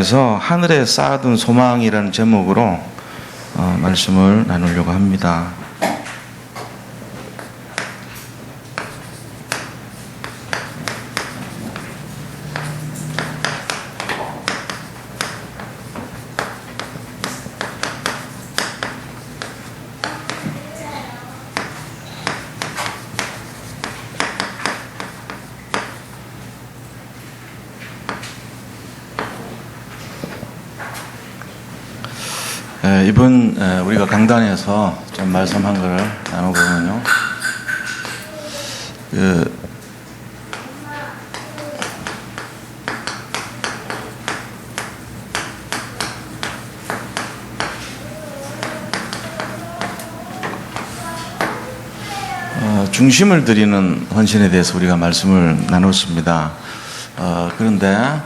통해서 하늘에 쌓아둔 소망이라는 제목으로 말씀을 나누려고 합니다. 이번 우리가 강단에서 좀 말씀한 걸 나눠보면요, 중심을 드리는 헌신에 대해서 우리가 말씀을 나눴습니다. 그런데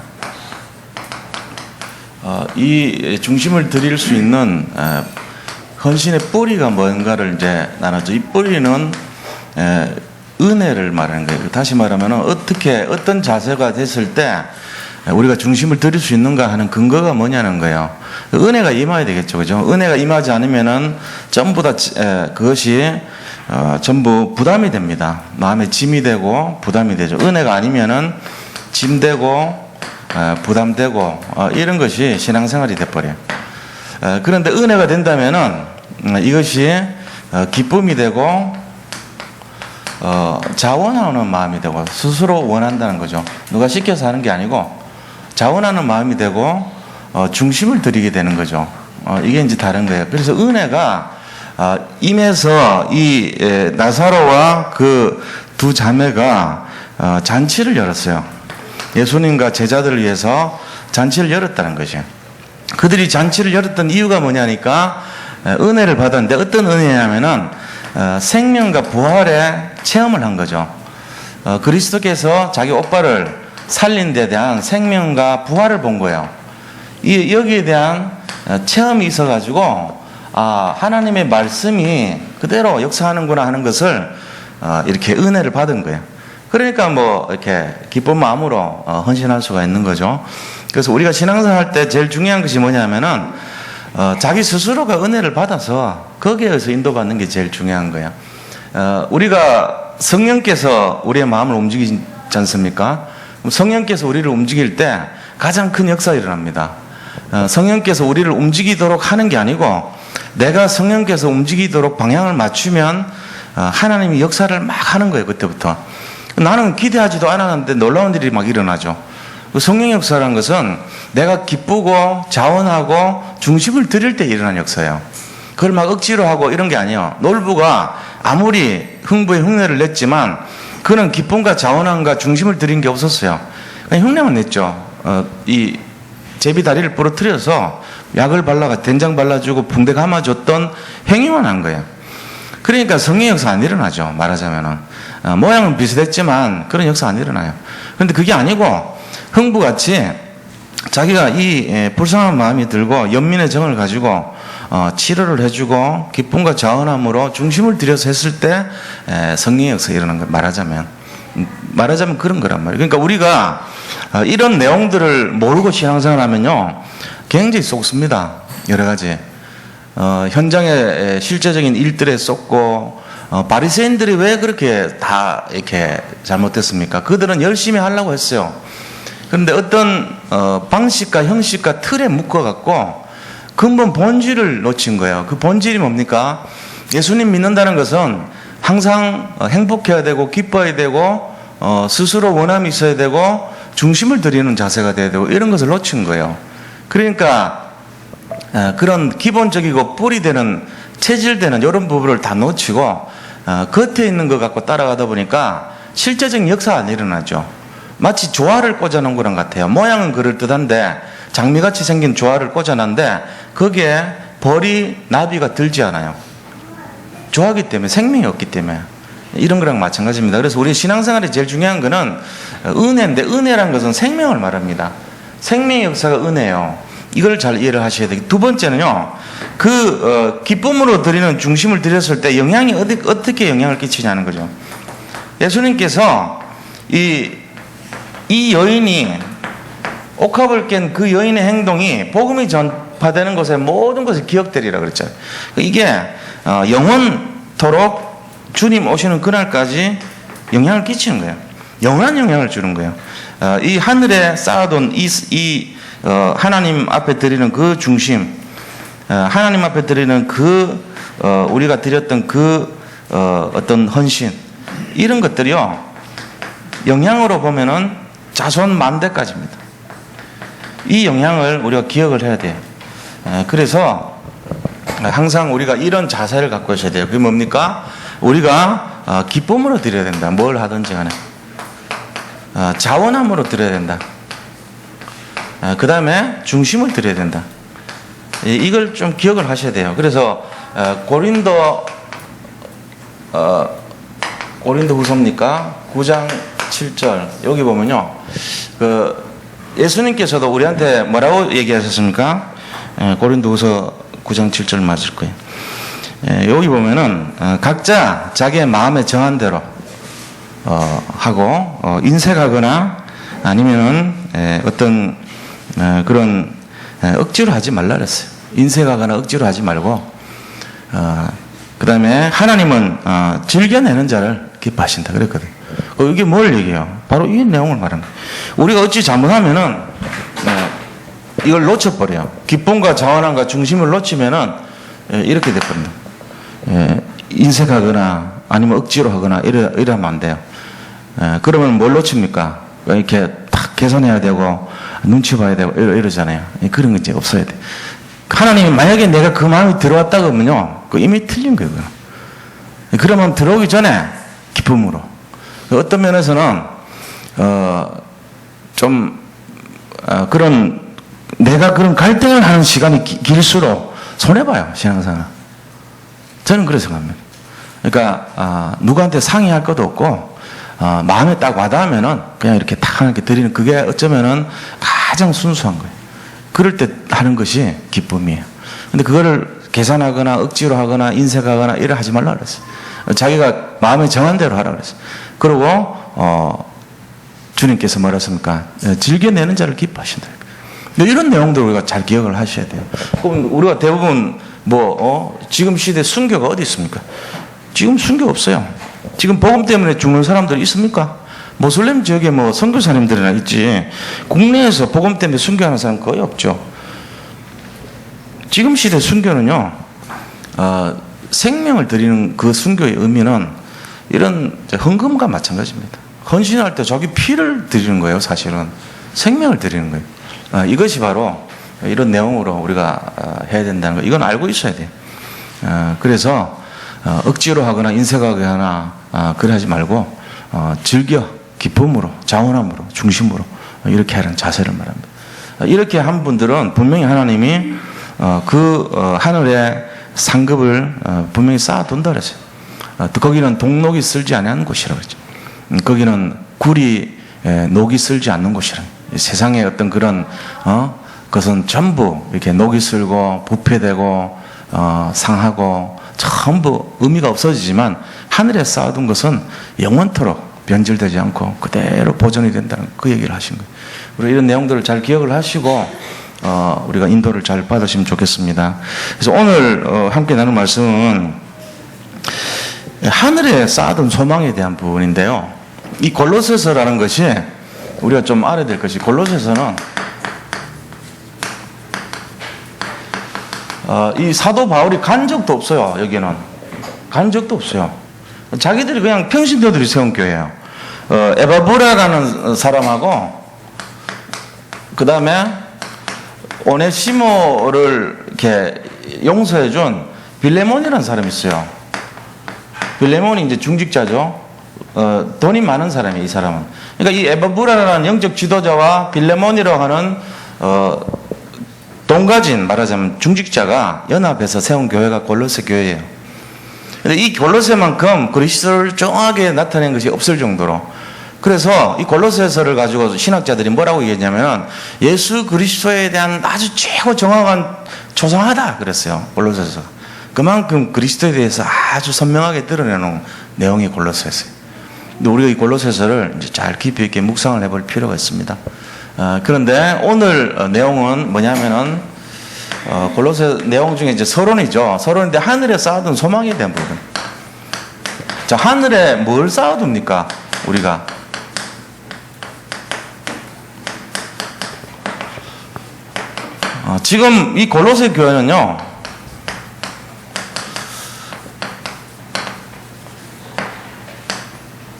이 중심을 드릴 수 있는 헌신의 뿌리가 뭔가를 이제 나눴죠. 이 뿌리는 은혜를 말하는 거예요. 다시 말하면 어떤 자세가 됐을 때 우리가 중심을 드릴 수 있는가 하는 근거가 뭐냐는 거예요. 은혜가 임해야 되겠죠, 그죠? 은혜가 임하지 않으면은 전부 다 그것이 전부 부담이 됩니다. 마음에 짐이 되고 부담이 되죠. 은혜가 아니면은 짐되고 부담되고 이런 것이 신앙생활이 돼버려요. 그런데 은혜가 된다면은 이것이 기쁨이 되고 자원하는 마음이 되고 스스로 원한다는 거죠. 누가 시켜서 하는 게 아니고 자원하는 마음이 되고 중심을 들이게 되는 거죠. 이게 이제 다른 거예요. 그래서 은혜가 임해서 이 나사로와 그 두 자매가 잔치를 열었어요. 예수님과 제자들을 위해서 잔치를 열었다는 것이에요. 그들이 잔치를 열었던 이유가 뭐냐니까 은혜를 받았는데, 어떤 은혜냐면은 생명과 부활의 체험을 한 거죠. 그리스도께서 자기 오빠를 살린 데 대한 생명과 부활을 본 거예요. 여기에 대한 체험이 있어가지고 하나님의 말씀이 그대로 역사하는구나 하는 것을 이렇게 은혜를 받은 거예요. 그러니까 이렇게 기쁜 마음으로 헌신할 수가 있는 거죠. 그래서 우리가 신앙생활 할 때 제일 중요한 것이 뭐냐면은 자기 스스로가 은혜를 받아서 거기에서 인도받는 게 제일 중요한 거예요. 우리가 성령께서 우리의 마음을 움직이지 않습니까? 성령께서 우리를 움직일 때 가장 큰 역사가 일어납니다. 성령께서 우리를 움직이도록 하는 게 아니고 내가 성령께서 움직이도록 방향을 맞추면 하나님이 역사를 막 하는 거예요. 그때부터. 나는 기대하지도 않았는데 놀라운 일이 막 일어나죠. 성령 역사라는 것은 내가 기쁘고 자원하고 중심을 드릴 때 일어나는 역사예요. 그걸 막 억지로 하고 이런 게 아니에요. 놀부가 아무리 흥부에 흉내를 냈지만 그는 기쁨과 자원함과 중심을 드린 게 없었어요. 그냥 흉내만 냈죠. 이 제비 다리를 부러뜨려서 약을 발라가 된장 발라주고 붕대 감아줬던 행위만 한 거예요. 그러니까 성령 역사 안 일어나죠. 말하자면은 모양은 비슷했지만 그런 역사 안 일어나요. 그런데 그게 아니고 흥부같이 자기가 이 불쌍한 마음이 들고 연민의 정을 가지고 치료를 해주고 기쁨과 자원함으로 중심을 들여서 했을 때 성령 역사 일어나는 거. 말하자면 그런 거란 말이에요. 그러니까 우리가 이런 내용들을 모르고 신앙생활하면요 굉장히 속습니다. 여러 가지 현장의 실제적인 일들에 쏟고 바리새인들이 왜 그렇게 다 이렇게 잘못됐습니까? 그들은 열심히 하려고 했어요. 그런데 어떤 방식과 형식과 틀에 묶어갖고 근본 본질을 놓친 거예요. 그 본질이 뭡니까? 예수님 믿는다는 것은 항상 행복해야 되고 기뻐야 되고 스스로 원함이 있어야 되고 중심을 드리는 자세가 돼야 되고 이런 것을 놓친 거예요. 그러니까 그런 기본적이고 뿌리되는 체질되는 이런 부분을 다 놓치고 겉에 있는 것 갖고 따라가다 보니까 실제적인 역사가 안 일어나죠. 마치 조화를 꽂아놓은 거랑 같아요. 모양은 그럴듯한데 장미같이 생긴 조화를 꽂아놨는데 거기에 벌이 나비가 들지 않아요. 조화기 때문에, 생명이 없기 때문에. 이런 거랑 마찬가지입니다. 그래서 우리 신앙생활에 제일 중요한 거는 은혜인데, 은혜란 것은 생명을 말합니다. 생명의 역사가 은혜예요. 이걸 잘 이해를 하셔야 돼요. 두 번째는요, 기쁨으로 드리는 중심을 드렸을 때 영향이 어떻게 영향을 끼치냐는 거죠. 예수님께서 이 여인이 옥합을 깬 그 여인의 행동이 복음이 전파되는 곳에 모든 것이 기억되리라 그랬잖아요. 이게 영원토록 주님 오시는 그날까지 영향을 끼치는 거예요. 영원한 영향을 주는 거예요. 이 하늘에 쌓아둔 하나님 앞에 드리는 그 중심, 하나님 앞에 드리는 우리가 드렸던 어떤 헌신, 이런 것들이요, 영향으로 보면은 자손 만대까지입니다. 이 영향을 우리가 기억을 해야 돼요. 그래서 항상 우리가 이런 자세를 갖고 있어야 돼요. 그게 뭡니까? 우리가 기쁨으로 드려야 된다. 뭘 하든지 간에. 자원함으로 드려야 된다. 그 다음에 중심을 드려야 된다. 이걸 좀 기억을 하셔야 돼요. 그래서 고린도 후서입니까? 9장 7절 여기 보면요, 예수님께서도 우리한테 뭐라고 얘기하셨습니까? 고린도 후서 9장 7절 맞을 거예요. 여기 보면은 각자 자기의 마음에 정한 대로 하고 인색하거나 아니면은 어떤 그런 억지로 하지 말라 그랬어요. 인색하거나 억지로 하지 말고, 그 다음에 하나님은 즐겨내는 자를 기뻐하신다 그랬거든요. 이게 뭘 얘기해요? 바로 이 내용을 말합니다. 우리가 어찌 잘못하면은 이걸 놓쳐버려요. 기쁨과 자원함과 중심을 놓치면은 이렇게 돼버린다. 인색하거나 아니면 억지로 하거나 이러면 안 돼요. 그러면 뭘 놓칩니까? 이렇게 딱 개선해야 되고 눈치 봐야 되고 이러잖아요. 그런 건 이제 없어야 돼. 하나님이 만약에 내가 그 마음이 들어왔다 그러면요, 이미 틀린 거예요. 그러면 들어오기 전에 기쁨으로. 어떤 면에서는 내가 그런 갈등을 하는 시간이 길수록 손해봐요, 신앙생활. 저는 그렇게 생각합니다. 그러니까 누구한테 상의할 것도 없고 마음에 딱 와닿으면은 그냥 이렇게 딱 하나님께 드리는, 그게 어쩌면은 가장 순수한 거예요. 그럴 때 하는 것이 기쁨이에요. 근데 그거를 계산하거나 억지로 하거나 인색하거나 이래 하지 말라 그랬어요. 자기가 마음에 정한 대로 하라 그랬어요. 그리고 주님께서 뭐라 했습니까? 즐겨내는 자를 기뻐하신다. 이런 내용들을 우리가 잘 기억을 하셔야 돼요. 그럼 우리가 대부분 지금 시대 순교가 어디 있습니까? 지금 순교 없어요. 지금 복음 때문에 죽는 사람들 있습니까? 모슬렘 지역에 선교사님들이나 있지, 국내에서 복음 때문에 순교하는 사람 거의 없죠. 지금 시대 순교는요, 생명을 드리는 그 순교의 의미는 이런 헌금과 마찬가지입니다. 헌신할 때 자기 피를 드리는 거예요. 사실은 생명을 드리는 거예요. 이것이 바로 이런 내용으로 우리가 해야 된다는 거, 이건 알고 있어야 돼요. 그래서 억지로 하거나 인색하게 하나 그래 하지 말고 즐겨 기쁨으로, 자원함으로, 중심으로 이렇게 하는 자세를 말합니다. 이렇게 한 분들은 분명히 하나님이 하늘의 상급을 분명히 쌓아둔다 그랬어요. 거기는 동록이 쓸지 않는 곳이라고 그랬죠. 거기는 굴이 녹이 쓸지 않는 곳이라. 세상의 어떤 그런 것은 전부 이렇게 녹이 쓸고 부패되고 상하고 전부 의미가 없어지지만, 하늘에 쌓아둔 것은 영원토록 변질되지 않고 그대로 보존이 된다는 그 얘기를 하신 거예요. 우리 이런 내용들을 잘 기억을 하시고 우리가 인도를 잘 받으시면 좋겠습니다. 그래서 오늘 함께 나눌 말씀은 하늘에 쌓아둔 소망에 대한 부분인데요. 이 골로새서라는 것이 우리가 좀 알아야 될 것이, 골로새서는 이 사도 바울이 간 적도 없어요. 여기는 간 적도 없어요. 자기들이 그냥 평신도들이 세운 교회예요. 에바브라라는 사람하고 그 다음에 오네시모를 이렇게 용서해준 빌레몬이라는 사람이 있어요. 빌레몬이 이제 중직자죠. 돈이 많은 사람이에요, 이 사람은. 그러니까 이 에바브라라는 영적 지도자와 빌레몬이라고 하는 돈 가진, 말하자면 중직자가 연합해서 세운 교회가 골로새 교회예요. 근데 이 골로새만큼 그리스도를 정확하게 나타낸 것이 없을 정도로, 그래서 이 골로새서를 가지고 신학자들이 뭐라고 얘기했냐면 예수 그리스도에 대한 아주 최고 정확한 초상하다 그랬어요, 골로새서. 그만큼 그리스도에 대해서 아주 선명하게 드러내는 내용이 골로새서예요. 근데 우리가 이 골로새서를 이제 잘 깊이 있게 묵상을 해볼 필요가 있습니다. 그런데 오늘 내용은 뭐냐면은 골로새 내용 중에 이제 서론이죠. 서론인데 하늘에 쌓아둔 소망에 대한 부분. 자, 하늘에 뭘 쌓아둡니까? 우리가 지금 이 골로새 교회는요,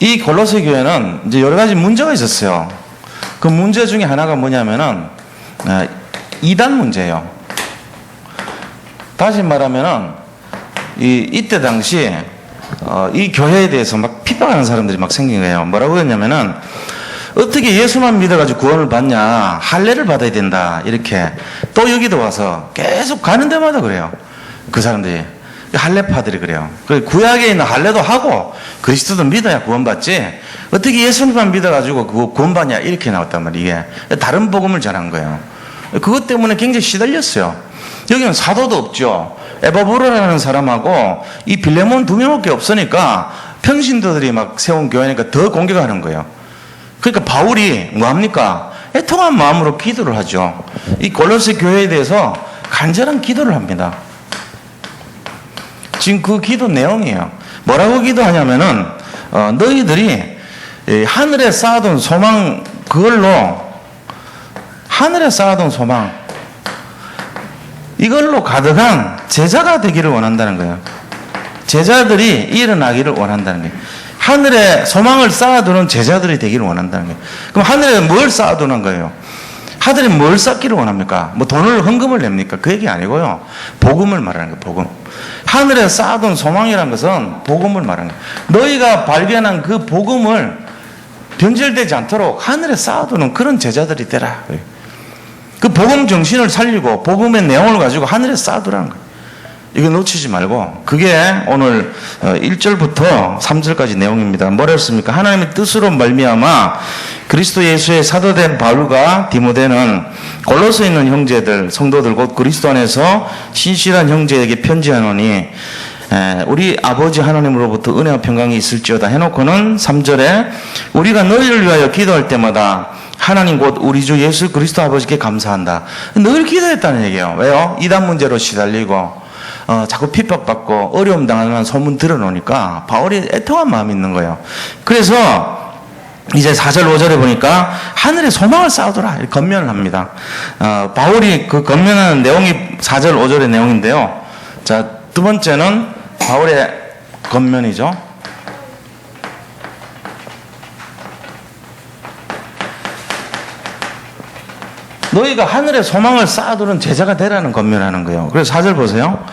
이 골로새 교회는 이제 여러 가지 문제가 있었어요. 그 문제 중에 하나가 뭐냐면은 이단 문제예요. 다시 말하면은 이때 당시 이 교회에 대해서 막 핍박하는 사람들이 막 생긴 거예요. 뭐라고 했냐면은 어떻게 예수만 믿어가지고 구원을 받냐, 할례를 받아야 된다, 이렇게. 또 여기도 와서 계속 가는 데마다 그래요. 그 사람들이, 할례파들이 그래요. 구약에 있는 할례도 하고 그리스도도 믿어야 구원받지, 어떻게 예수님만 믿어가지고 그거 구원받냐, 이렇게 나왔단 말이에요. 이게 다른 복음을 전한 거예요. 그것 때문에 굉장히 시달렸어요. 여기는 사도도 없죠. 에바브로라는 사람하고 이 빌레몬 2명밖에 없으니까 평신도들이 막 세운 교회니까 더 공격하는 거예요. 그러니까 바울이 뭐합니까? 애통한 마음으로 기도를 하죠. 이 골로새 교회에 대해서 간절한 기도를 합니다. 지금 그 기도 내용이에요. 뭐라고 기도하냐면은 너희들이 하늘에 쌓아둔 소망, 그걸로 하늘에 쌓아둔 소망, 이걸로 가득한 제자가 되기를 원한다는 거예요. 제자들이 일어나기를 원한다는 거예요. 하늘에 소망을 쌓아두는 제자들이 되기를 원한다는 거예요. 그럼 하늘에 뭘 쌓아두는 거예요? 하늘에 뭘 쌓기를 원합니까? 뭐 돈을 헌금을 냅니까? 그 얘기 아니고요. 복음을 말하는 거예요. 복음. 하늘에 쌓아둔 소망이라는 것은 복음을 말하는 거예요. 너희가 발견한 그 복음을 변질되지 않도록 하늘에 쌓아두는 그런 제자들이 되라. 그 복음 정신을 살리고 복음의 내용을 가지고 하늘에 쌓아두라는 거예요. 이거 놓치지 말고, 그게 오늘 1절부터 3절까지 내용입니다. 뭐라 했습니까? 하나님의 뜻으로 말미암아 그리스도 예수의 사도된 바울과 디모데는 골로새 있는 형제들, 성도들 곧 그리스도 안에서 신실한 형제에게 편지하노니 우리 아버지 하나님으로부터 은혜와 평강이 있을지어다 해놓고는 3절에 우리가 너희를 위하여 기도할 때마다 하나님 곧 우리 주 예수 그리스도 아버지께 감사한다. 늘 기도했다는 얘기예요. 왜요? 이단 문제로 시달리고 자꾸 핍박받고 어려움 당하는 소문 들어놓으니까 바울이 애통한 마음이 있는 거예요. 그래서 이제 4절 5절에 보니까 하늘에 소망을 쌓아두라, 이렇게 건면을 합니다. 바울이 그 건면하는 내용이 4절 5절의 내용인데요. 자, 두 번째는 바울의 건면이죠. 너희가 하늘에 소망을 쌓아두는 제자가 되라는 건면하는 거예요. 그래서 4절 보세요.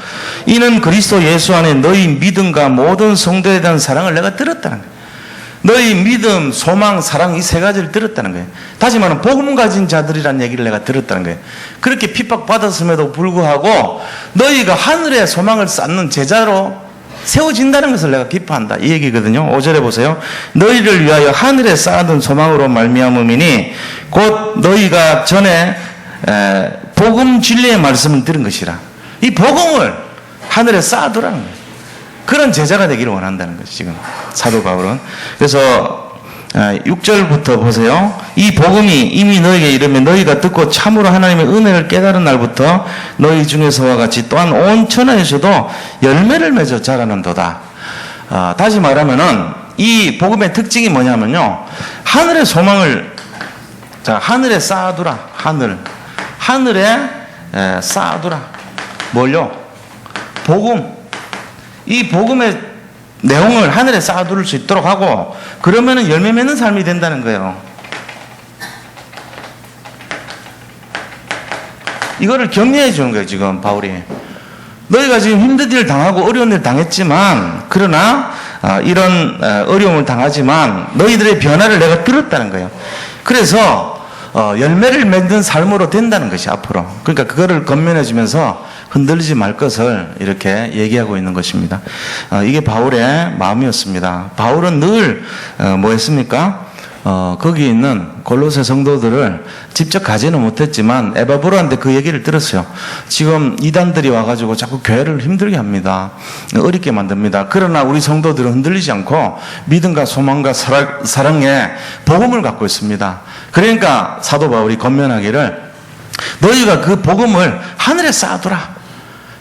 이는 그리스도 예수 안에 너희 믿음과 모든 성도에 대한 사랑을 내가 들었다는 거예요. 너희 믿음, 소망, 사랑, 이 세 가지를 들었다는 거예요. 다시 말하면 복음 가진 자들이라는 얘기를 내가 들었다는 거예요. 그렇게 핍박받았음에도 불구하고 너희가 하늘에 소망을 쌓는 제자로 세워진다는 것을 내가 기뻐한다, 이 얘기거든요. 5절에 보세요. 너희를 위하여 하늘에 쌓아둔 소망으로 말미암음이니 곧 너희가 전에 복음 진리의 말씀을 들은 것이라. 이 복음을 하늘에 쌓아두라는 거예요. 그런 제자가 되기를 원한다는 것이 지금 사도 바울은. 그래서 6절부터 보세요. 이 복음이 이미 너희에게 이르면 너희가 듣고 참으로 하나님의 은혜를 깨달은 날부터 너희 중에서와 같이 또한 온 천하에서도 열매를 맺어 자라는도다. 다시 말하면은 이 복음의 특징이 뭐냐면요, 하늘의 소망을, 자, 하늘에 쌓아두라. 하늘에 쌓아두라. 뭘요? 복음. 이 복음의 내용을 하늘에 쌓아둘 수 있도록 하고, 그러면은 열매 맺는 삶이 된다는 거예요. 이거를 격려해 주는 거예요, 지금 바울이. 너희가 지금 힘든 일 당하고 어려운 일 당했지만, 그러나 이런 어려움을 당하지만 너희들의 변화를 내가 들었다는 거예요. 그래서 열매를 맺는 삶으로 된다는 것이 앞으로. 그러니까 그거를 건면해 주면서 흔들리지 말 것을 이렇게 얘기하고 있는 것입니다. 이게 바울의 마음이었습니다. 바울은 늘 뭐 했습니까? 거기 있는 골로새 성도들을 직접 가지는 못했지만 에바브로한테 그 얘기를 들었어요. 지금 이단들이 와가지고 자꾸 교회를 힘들게 합니다. 어렵게 만듭니다. 그러나 우리 성도들은 흔들리지 않고 믿음과 소망과 사랑에 복음을 갖고 있습니다. 그러니까 사도 바울이 권면하기를 너희가 그 복음을 하늘에 쌓아두라.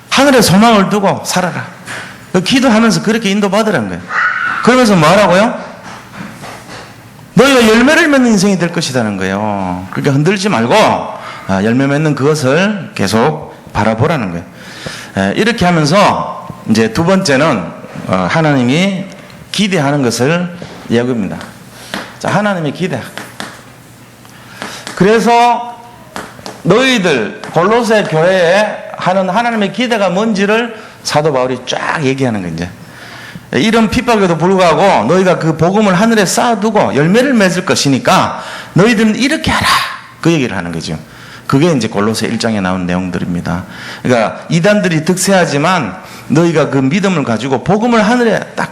하늘에 소망을 두고 살아라. 기도하면서 그렇게 인도받으라는 거예요. 그러면서 뭐 하라고요? 너희가 열매를 맺는 인생이 될 것이라는 거예요. 그러니까 흔들지 말고 열매 맺는 그것을 계속 바라보라는 거예요. 이렇게 하면서 이제 두 번째는 하나님이 기대하는 것을 이야기합니다. 자, 하나님의 기대. 그래서 너희들 골로새 교회에 하는 하나님의 기대가 뭔지를 사도 바울이 쫙 얘기하는 거예요. 이제 이런 핍박에도 불구하고 너희가 그 복음을 하늘에 쌓아두고 열매를 맺을 것이니까 너희들은 이렇게 하라. 그 얘기를 하는 거죠. 그게 이제 골로새 1장에 나온 내용들입니다. 그러니까 이단들이 득세하지만 너희가 그 믿음을 가지고 복음을 하늘에 딱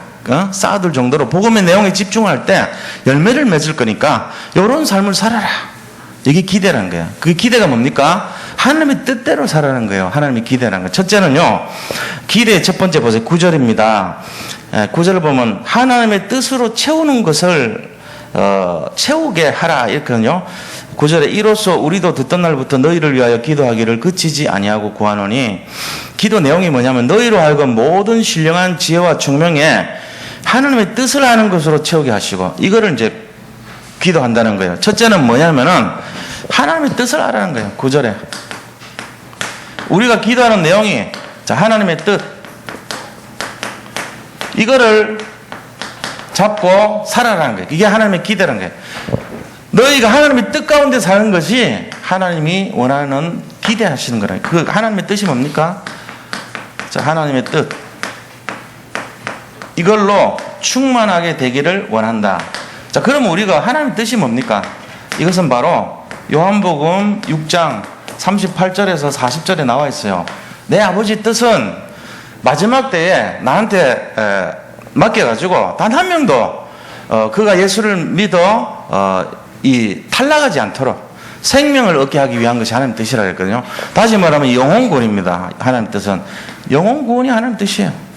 쌓아둘 정도로 복음의 내용에 집중할 때 열매를 맺을 거니까 이런 삶을 살아라. 이게 기대라는 거예요. 그 기대가 뭡니까? 하나님의 뜻대로 살아가는 거예요. 하나님의 기대라는 거. 첫째는요, 기대의 첫 번째 보세요. 9절입니다. 9절을 보면 하나님의 뜻으로 채우는 것을 채우게 하라. 이렇거든요. 9절에 이로써 우리도 듣던 날부터 너희를 위하여 기도하기를 그치지 아니하고 구하노니, 기도 내용이 뭐냐면 너희로 하여금 모든 신령한 지혜와 총명에 하나님의 뜻을 아는 것으로 채우게 하시고, 이거를 이제 기도한다는 거예요. 첫째는 뭐냐면은 하나님의 뜻을 알아는 거예요. 9절에 우리가 기도하는 내용이 자, 하나님의 뜻, 이거를 잡고 살아라는 거예요. 이게 하나님의 기대라는 거예요. 너희가 하나님의 뜻 가운데 사는 것이 하나님이 원하는 기대하시는 거라요. 그 하나님의 뜻이 뭡니까? 자, 하나님의 뜻, 이걸로 충만하게 되기를 원한다. 자, 그럼 우리가 하나님의 뜻이 뭡니까? 이것은 바로 요한복음 6장 38절에서 40절에 나와 있어요. 내 아버지 뜻은 마지막 때에 나한테 맡겨가지고 단 한 명도 그가 예수를 믿어 탈락하지 않도록 생명을 얻게 하기 위한 것이 하나님의 뜻이라고 했거든요. 다시 말하면 영혼구원입니다. 하나님의 뜻은 영혼구원이 하나님의 뜻이에요.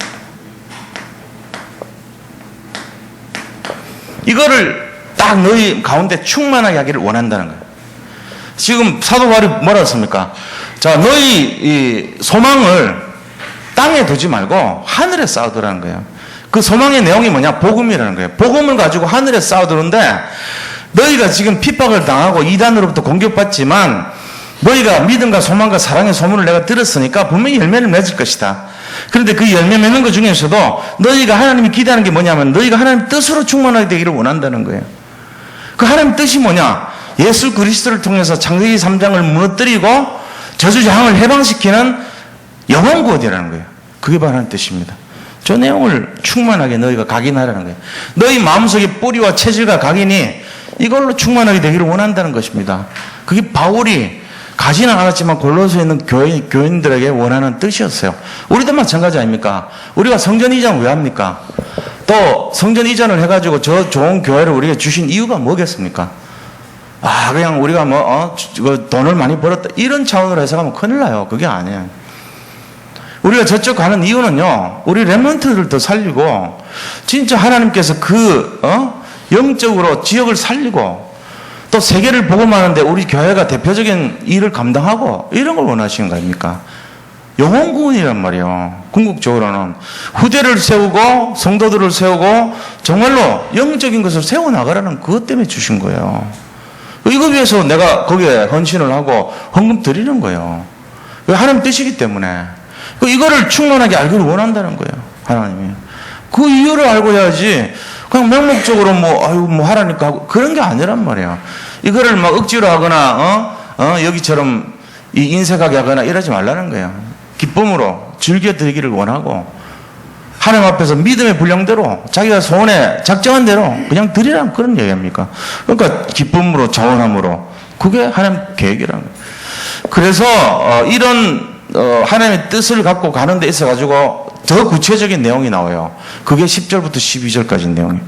이거를 딱 너희 가운데 충만하게 하기를 원한다는 거예요. 지금 사도 바울이 뭐라 했습니까? 자, 너희 이 소망을 땅에 두지 말고 하늘에 쌓아두라는 거예요. 그 소망의 내용이 뭐냐? 복음이라는 거예요. 복음을 가지고 하늘에 쌓아두는데, 너희가 지금 핍박을 당하고 이단으로부터 공격받지만 너희가 믿음과 소망과 사랑의 소문을 내가 들었으니까 분명히 열매를 맺을 것이다. 그런데 그 열매 맺는 것 중에서도 너희가 하나님이 기대하는 게 뭐냐면 너희가 하나님 뜻으로 충만하게 되기를 원한다는 거예요. 그 하나님 뜻이 뭐냐? 예수 그리스도를 통해서 창세기 3장을 무너뜨리고 저주장을 해방시키는 영혼구원이라는 거예요. 그게 바로 하나님 뜻입니다. 저 내용을 충만하게 너희가 각인하라는 거예요. 너희 마음속의 뿌리와 체질과 각인이 이걸로 충만하게 되기를 원한다는 것입니다. 그게 바울이 가지는 않았지만 골로새에 있는 교인들에게 원하는 뜻이었어요. 우리도 마찬가지 아닙니까? 우리가 성전 이전 왜 합니까? 또 성전 이전을 해가지고 저 좋은 교회를 우리에게 주신 이유가 뭐겠습니까? 그냥 우리가 돈을 많이 벌었다, 이런 차원으로 해석하면 큰일 나요. 그게 아니에요. 우리가 저쪽 가는 이유는요, 우리 렘넌트들 더 살리고, 진짜 하나님께서 영적으로 지역을 살리고, 또 세계를 복음하는데 우리 교회가 대표적인 일을 감당하고, 이런 걸 원하시는 거 아닙니까? 영혼구원이란 말이에요. 궁극적으로는 후대를 세우고 성도들을 세우고 정말로 영적인 것을 세워나가라는 그것 때문에 주신 거예요. 이거 위해서 내가 거기에 헌신을 하고 헌금 드리는 거예요. 하나님 뜻이기 때문에. 이거를 충만하게 알기를 원한다는 거예요. 하나님이. 그 이유를 알고 해야지 그냥 맹목적으로 뭐 하라니까 하고 그런 게 아니란 말이에요. 이거를 막 억지로 하거나 여기처럼 인색하게 하거나 이러지 말라는 거예요. 기쁨으로 즐겨드리기를 원하고 하나님 앞에서 믿음의 분량대로 자기가 소원에 작정한 대로 그냥 드리라는 그런 얘기입니까? 그러니까 기쁨으로 자원함으로 그게 하나님 계획이라는 거예요. 그래서 이런 하나님의 뜻을 갖고 가는 데 있어가지고 더 구체적인 내용이 나와요. 그게 10절부터 12절까지 내용이에요.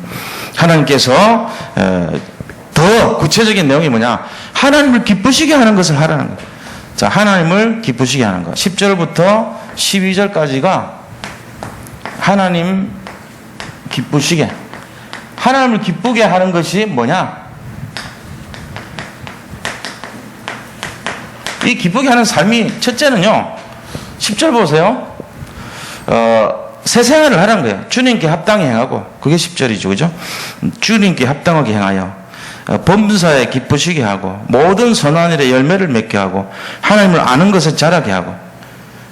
하나님께서 더 구체적인 내용이 뭐냐? 하나님을 기쁘시게 하는 것을 하라는 거예요. 자, 하나님을 기쁘시게 하는 것. 10절부터 12절까지가 하나님 기쁘시게. 하나님을 기쁘게 하는 것이 뭐냐? 이 기쁘게 하는 삶이 첫째는요. 10절 보세요. 새 생활을 하라는 거예요. 주님께 합당히 행하고, 그게 10절이죠. 그죠? 주님께 합당하게 행하여 범사에 기쁘시게 하고 모든 선한 일에 열매를 맺게 하고 하나님을 아는 것에 자라게 하고,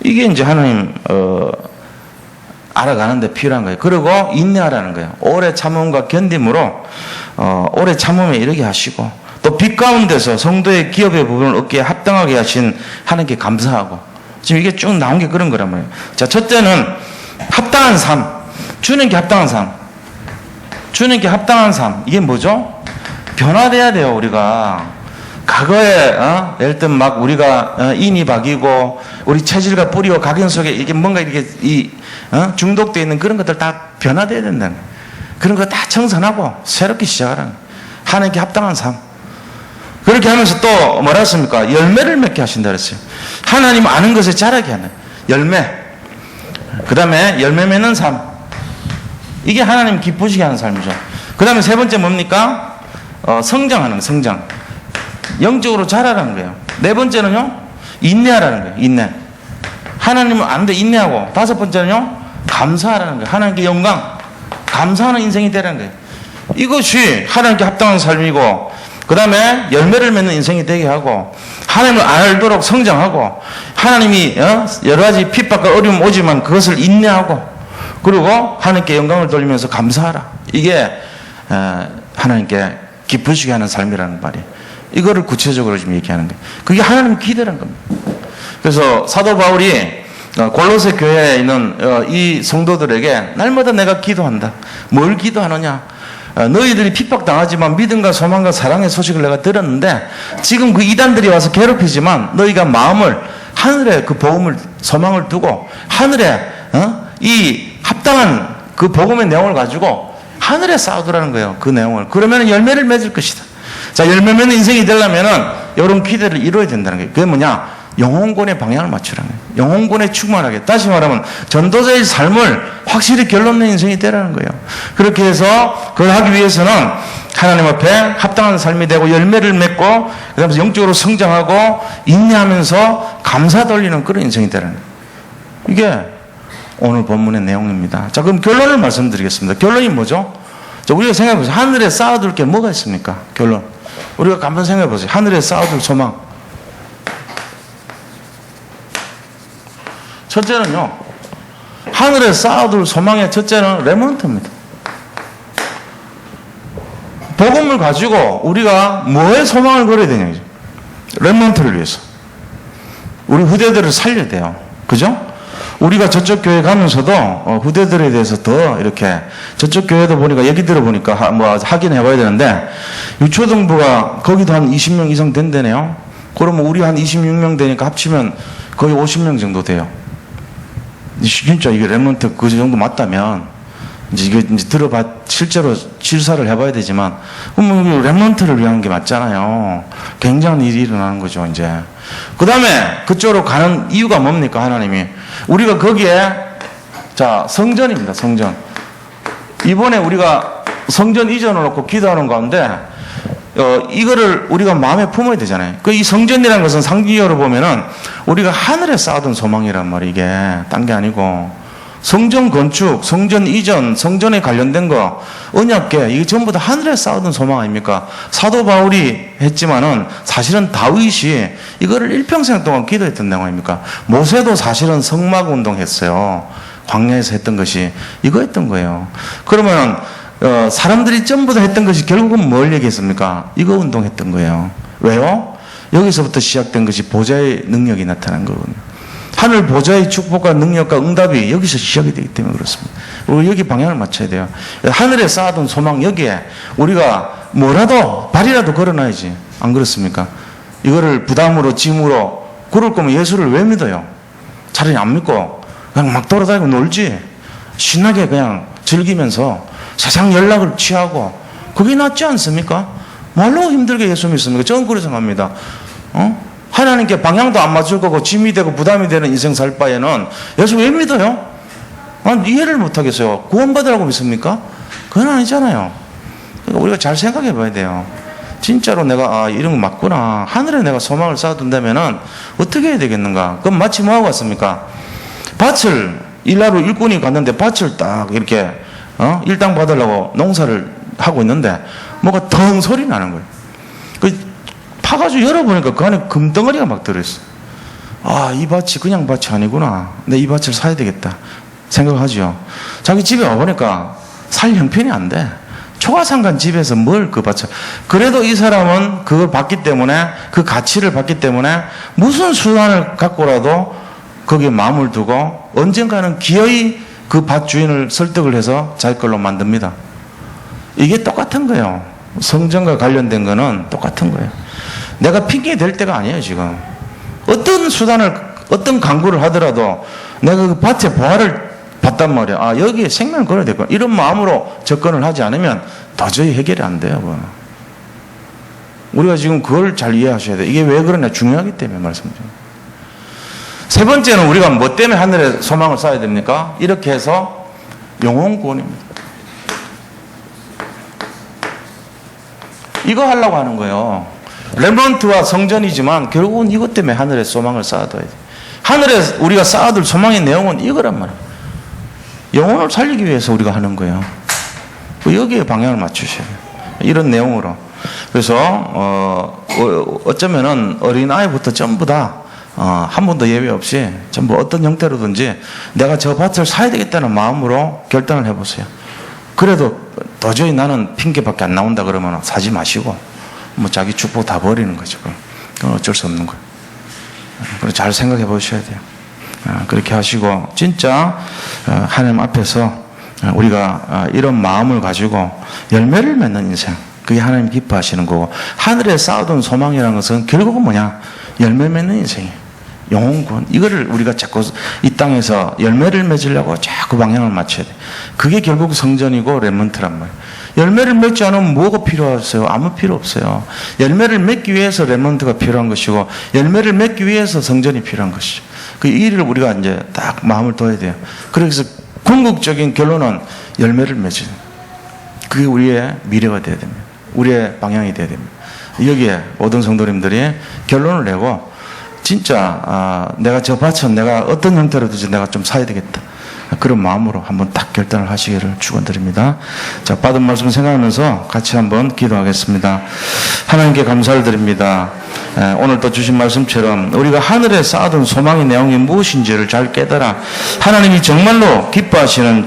이게 이제 하나님 알아가는 데 필요한 거예요. 그리고 인내하라는 거예요. 오래 참음과 견딤으로 오래 참음에 이르게 하시고, 또 빛 가운데서 성도의 기업의 부분을 얻기에 합당하게 하신 하나님께 감사하고, 지금 이게 쭉 나온 게 그런 거란 말이에요. 자, 첫째는 합당한 삶, 주님께 합당한 삶, 주님께 합당한 삶. 이게 뭐죠? 변화돼야 돼요. 우리가 과거에 예를 들면 막 우리가 인이 박이고 우리 체질과 뿌리와 각인 속에 이게 뭔가 이렇게 중독되어 있는 그런 것들 다 변화돼야 된다는 거예요. 그런 거 다 청산하고 새롭게 시작하라는 거예요. 하나님께 합당한 삶. 그렇게 하면서 또 뭐라 했습니까? 열매를 맺게 하신다 그랬어요. 하나님 아는 것에 자라게 하는 열매. 그 다음에 열매 맺는 삶. 이게 하나님 기쁘시게 하는 삶이죠. 그 다음에 세 번째 뭡니까? 성장하는 거예요. 성장. 영적으로 자라라는 거예요. 네 번째는요, 인내하라는 거예요. 인내. 하나님은 아는데 인내하고, 다섯 번째는요, 감사하라는 거예요. 하나님께 영광, 감사하는 인생이 되라는 거예요. 이것이 하나님께 합당한 삶이고, 그 다음에 열매를 맺는 인생이 되게 하고, 하나님을 알도록 성장하고, 하나님이 여러 가지 핍박과 어려움 오지만 그것을 인내하고, 그리고 하나님께 영광을 돌리면서 감사하라. 이게 하나님께 기쁘시게 하는 삶이라는 말이에요. 이거를 구체적으로 지금 얘기하는 거예요. 그게 하나님의 기대라는 겁니다. 그래서 사도 바울이 골로새 교회에 있는 이 성도들에게 날마다 내가 기도한다. 뭘 기도하느냐? 너희들이 핍박당하지만 믿음과 소망과 사랑의 소식을 내가 들었는데 지금 그 이단들이 와서 괴롭히지만 너희가 마음을 하늘에 그 복음을 소망을 두고 하늘에 이 합당한 그 복음의 내용을 가지고 하늘에 쌓아두라는 거예요. 그 내용을. 그러면 열매를 맺을 것이다. 자, 열매 맺는 인생이 되려면은 이런 기대를 이루어야 된다는 거예요. 그게 뭐냐? 영혼권의 방향을 맞추라는 거예요. 영혼권에 충만하게. 다시 말하면 전도자의 삶을 확실히 결론낸 인생이 되라는 거예요. 그렇게 해서 그걸 하기 위해서는 하나님 앞에 합당한 삶이 되고 열매를 맺고 그다음에 영적으로 성장하고 인내하면서 감사 돌리는 그런 인생이 되라는 거예요. 이게 오늘 본문의 내용입니다. 자, 그럼 결론을 말씀드리겠습니다. 결론이 뭐죠? 자, 우리가 생각해보세요. 하늘에 쌓아둘 게 뭐가 있습니까? 결론. 우리가 한번 생각해보세요. 하늘에 쌓아둘 소망. 첫째는요, 하늘에 쌓아둘 소망의 첫째는 레몬트입니다. 복음을 가지고 우리가 뭐에 소망을 걸어야 되냐죠. 레몬트를 위해서. 우리 후대들을 살려야 돼요. 그죠? 우리가 저쪽 교회 가면서도 후대들에 대해서 더 이렇게 저쪽 교회도 보니까 얘기 들어보니까 뭐 확인해 봐야 되는데 유초등부가 거기도 한 20명 이상 된대네요. 그러면 우리 한 26명 되니까 합치면 거의 50명 정도 돼요. 진짜 이게 렘넌트 그 정도 맞다면 이제 이게 이제 들어봐 실제로 실사를 해봐야 되지만 그럼 렘넌트를 위한 게 맞잖아요. 굉장한 일이 일어나는 거죠. 이제 그 다음에 그쪽으로 가는 이유가 뭡니까? 하나님이 우리가 거기에 자 성전입니다. 성전. 이번에 우리가 성전 이전을 놓고 기도하는 가운데 이거를 우리가 마음에 품어야 되잖아요. 그 이 성전이라는 것은 상징적으로 보면은 우리가 하늘에 쌓아둔 소망이란 말이에요. 이게 딴 게 아니고 성전 건축, 성전 이전, 성전에 관련된 거, 언약궤 이게 전부 다 하늘에 쌓아둔 소망 아닙니까? 사도 바울이 했지만은 사실은 다윗이 이거를 일평생 동안 기도했던 내용 아닙니까? 모세도 사실은 성막 운동했어요. 광야에서 했던 것이 이거 했던 거예요. 그러면 사람들이 전부 다 했던 것이 결국은 뭘 얘기했습니까? 이거 운동했던 거예요. 왜요? 여기서부터 시작된 것이 보좌의 능력이 나타난 거거든요. 하늘 보좌의 축복과 능력과 응답이 여기서 시작이 되기 때문에 그렇습니다. 우리 여기 방향을 맞춰야 돼요. 하늘에 쌓아둔 소망 여기에 우리가 뭐라도 발이라도 걸어놔야지. 안 그렇습니까? 이거를 부담으로 짐으로 그럴 거면 예수를 왜 믿어요? 차라리 안 믿고 그냥 막 돌아다니고 놀지. 신나게 그냥 즐기면서 세상 연락을 취하고 그게 낫지 않습니까? 말로 힘들게 예수 믿습니까? 저는 그렇게 생각합니다. 하나님께 방향도 안 맞출 거고 짐이 되고 부담이 되는 인생 살 바에는 예수 왜 믿어요? 이해를 못 하겠어요. 구원받으라고 믿습니까? 그건 아니잖아요. 그러니까 우리가 잘 생각해 봐야 돼요. 진짜로 내가 이런 거 맞구나. 하늘에 내가 소망을 쌓아둔다면은 어떻게 해야 되겠는가? 그럼 마치 뭐하고 왔습니까? 밭을 일하러 일꾼이 갔는데 밭을 딱 이렇게 일당 받으려고 농사를 하고 있는데 뭐가 덩 소리 나는 거예요. 그 파가지고 열어보니까 그 안에 금덩어리가 막 들어있어. 이 밭이 그냥 밭이 아니구나. 내 이 밭을 사야 되겠다 생각하죠. 자기 집에 와보니까 살 형편이 안 돼. 초가상간 집에서 뭘 그 밭을. 그래도 이 사람은 그걸 받기 때문에, 그 가치를 받기 때문에 무슨 수단을 갖고라도 거기에 마음을 두고 언젠가는 기어이 그 밭 주인을 설득을 해서 자기 걸로 만듭니다. 이게 똑같은 거예요. 성전과 관련된 거는 똑같은 거예요. 내가 핑계 댈 때가 아니에요, 지금. 어떤 수단을, 어떤 강구를 하더라도 내가 그 밭에 보화를 봤단 말이야. 여기에 생명을 걸어야 되겠구나. 이런 마음으로 접근을 하지 않으면 도저히 해결이 안 돼요, 그거는. 우리가 지금 그걸 잘 이해하셔야 돼요. 이게 왜 그러냐, 중요하기 때문에 말씀드립니다. 세 번째는 우리가 뭐 때문에 하늘에 소망을 쌓아야 됩니까? 이렇게 해서 영혼 구원입니다. 이거 하려고 하는 거예요. 렘넌트와 성전이지만 결국은 이것 때문에 하늘에 소망을 쌓아둬야 돼. 하늘에 우리가 쌓아둘 소망의 내용은 이거란 말이에요. 영혼을 살리기 위해서 우리가 하는 거예요. 여기에 방향을 맞추셔야 돼요. 이런 내용으로. 그래서 어쩌면은 어린아이부터 전부 다 한 번도 예외 없이 전부 어떤 형태로든지 내가 저 밭을 사야 되겠다는 마음으로 결단을 해보세요. 그래도 도저히 나는 핑계밖에 안 나온다 그러면 사지 마시고 뭐 자기 축복 다 버리는 거죠. 그건 어쩔 수 없는 거예요. 그래서 잘 생각해 보셔야 돼요. 그렇게 하시고 진짜 하나님 앞에서 우리가 이런 마음을 가지고 열매를 맺는 인생, 그게 하나님 기뻐하시는 거고, 하늘에 쌓아둔 소망이라는 것은 결국은 뭐냐? 열매 맺는 인생이에요. 영혼군. 이거를 우리가 자꾸 이 땅에서 열매를 맺으려고 자꾸 방향을 맞춰야 돼. 그게 결국 성전이고 렘넌트란 말이에요. 열매를 맺지 않으면 뭐가 필요하세요? 아무 필요 없어요. 열매를 맺기 위해서 렘넌트가 필요한 것이고, 열매를 맺기 위해서 성전이 필요한 것이죠. 그 일을 우리가 이제 딱 마음을 둬야 돼요. 그래서 궁극적인 결론은 열매를 맺는. 그게 우리의 미래가 돼야 됩니다. 우리의 방향이 돼야 됩니다. 여기에 모든 성도님들이 결론을 내고 진짜 내가 저 밭은 내가 어떤 형태로든지 내가 좀 사야 되겠다. 그런 마음으로 한번 딱 결단을 하시기를 축원드립니다. 자, 받은 말씀 생각하면서 같이 한번 기도하겠습니다. 하나님께 감사를 드립니다. 오늘 또 주신 말씀처럼 우리가 하늘에 쌓아둔 소망의 내용이 무엇인지를 잘 깨달아 하나님이 정말로 기뻐하시는